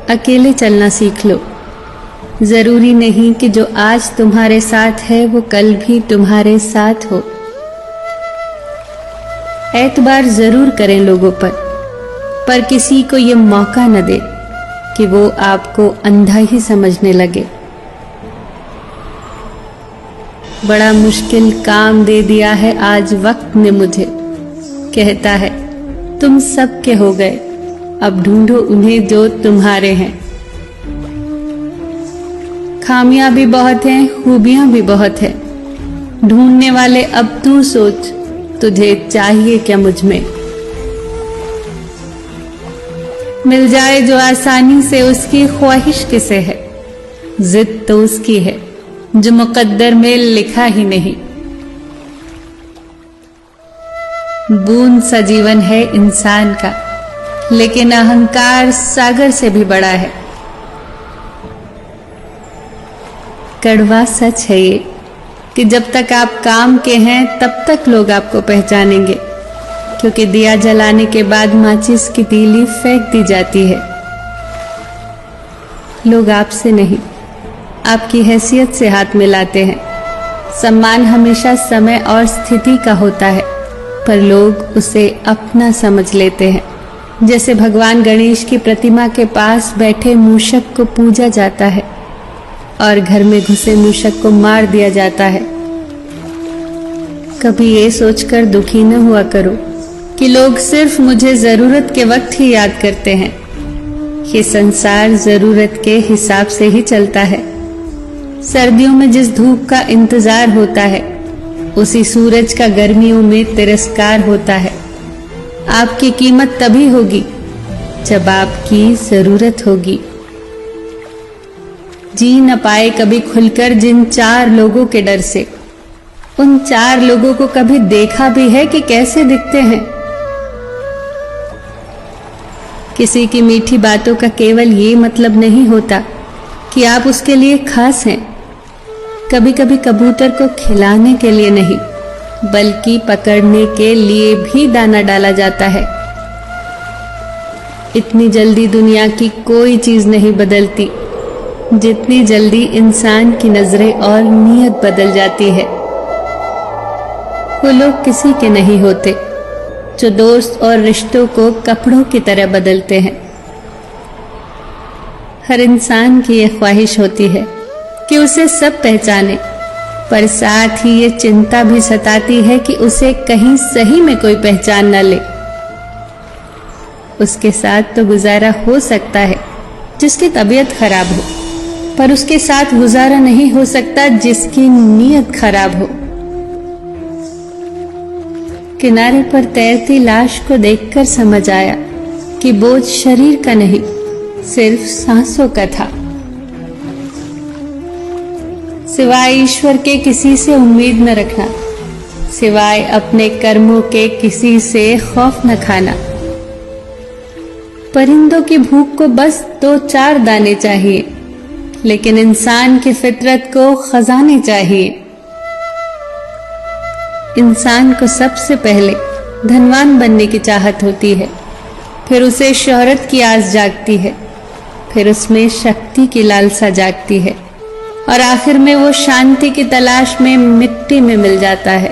अकेले चलना सीख लो। जरूरी नहीं कि जो आज तुम्हारे साथ है वो कल भी तुम्हारे साथ हो। एतबार जरूर करें लोगों पर किसी को ये मौका न दे कि वो आपको अंधा ही समझने लगे। बड़ा मुश्किल काम दे दिया है आज वक्त ने मुझे, कहता है तुम सबके हो गए, अब ढूंढो उन्हें जो तुम्हारे हैं। खामियां भी बहुत हैं, खूबियां भी बहुत है, ढूंढने वाले अब तू सोच, तुझे चाहिए क्या मुझ में। मिल जाए जो आसानी से उसकी ख्वाहिश किसे है, जिद तो उसकी है जो मुकद्दर में लिखा ही नहीं। बूंद सा जीवन है इंसान का, लेकिन अहंकार सागर से भी बड़ा है। कड़वा सच है ये कि जब तक आप काम के हैं तब तक लोग आपको पहचानेंगे, क्योंकि दिया जलाने के बाद माचिस की तीली फेंक दी जाती है। लोग आपसे नहीं, आपकी हैसियत से हाथ मिलाते हैं। सम्मान हमेशा समय और स्थिति का होता है, पर लोग उसे अपना समझ लेते हैं। जैसे भगवान गणेश की प्रतिमा के पास बैठे मूषक को पूजा जाता है और घर में घुसे मूषक को मार दिया जाता है। कभी ये सोचकर दुखी न हुआ करो कि लोग सिर्फ मुझे जरूरत के वक्त ही याद करते हैं। ये संसार जरूरत के हिसाब से ही चलता है। सर्दियों में जिस धूप का इंतजार होता है, उसी सूरज का गर्मियों में तिरस्कार होता है। आपकी कीमत तभी होगी जब आपकी जरूरत होगी। जी न पाए कभी खुलकर जिन 4 लोगों के डर से, उन 4 लोगों को कभी देखा भी है कि कैसे दिखते हैं। किसी की मीठी बातों का केवल ये मतलब नहीं होता कि आप उसके लिए खास हैं। कभी कभी कबूतर को खिलाने के लिए नहीं, बल्कि पकड़ने के लिए भी दाना डाला जाता है। इतनी जल्दी दुनिया की कोई चीज नहीं बदलती जितनी जल्दी इंसान की नजरें और नीयत बदल जाती है। वो लोग किसी के नहीं होते जो दोस्त और रिश्तों को कपड़ों की तरह बदलते हैं। हर इंसान की यह ख्वाहिश होती है कि उसे सब पहचाने, पर साथ ही ये चिंता भी सताती है कि उसे कहीं सही में कोई पहचान न ले। उसके साथ तो गुजारा हो सकता है जिसकी तबीयत खराब हो, पर उसके साथ गुजारा नहीं हो सकता जिसकी नीयत खराब हो। किनारे पर तैरती लाश को देखकर समझ आया कि बोझ शरीर का नहीं, सिर्फ सांसों का था। सिवाय ईश्वर के किसी से उम्मीद न रखना, सिवाय अपने कर्मों के किसी से खौफ न खाना। परिंदों की भूख को बस 2-4 दाने चाहिए, लेकिन इंसान की फितरत को खजाने चाहिए। इंसान को सबसे पहले धनवान बनने की चाहत होती है, फिर उसे शोहरत की आस जागती है, फिर उसमें शक्ति की लालसा जागती है, और आखिर में वो शांति की तलाश में मिट्टी में मिल जाता है।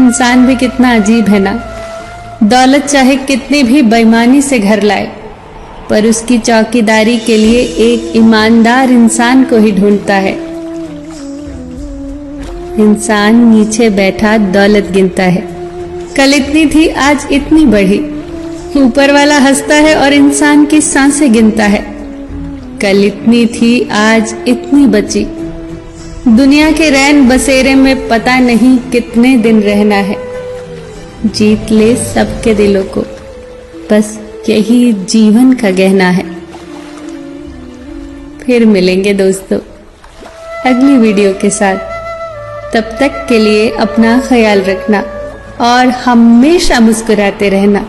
इंसान भी कितना अजीब है ना। दौलत चाहे कितनी भी बेईमानी से घर लाए, पर उसकी चौकीदारी के लिए एक ईमानदार इंसान को ही ढूंढता है। इंसान नीचे बैठा दौलत गिनता है, कल इतनी थी आज इतनी बढ़ी। ऊपर वाला हंसता है और इंसान की सांसें गिनता है, कल इतनी थी आज इतनी बची। दुनिया के रैन बसेरे में पता नहीं कितने दिन रहना है। जीत ले सबके दिलों को, बस यही जीवन का गहना है। फिर मिलेंगे दोस्तों अगली वीडियो के साथ। तब तक के लिए अपना ख्याल रखना और हमेशा मुस्कुराते रहना।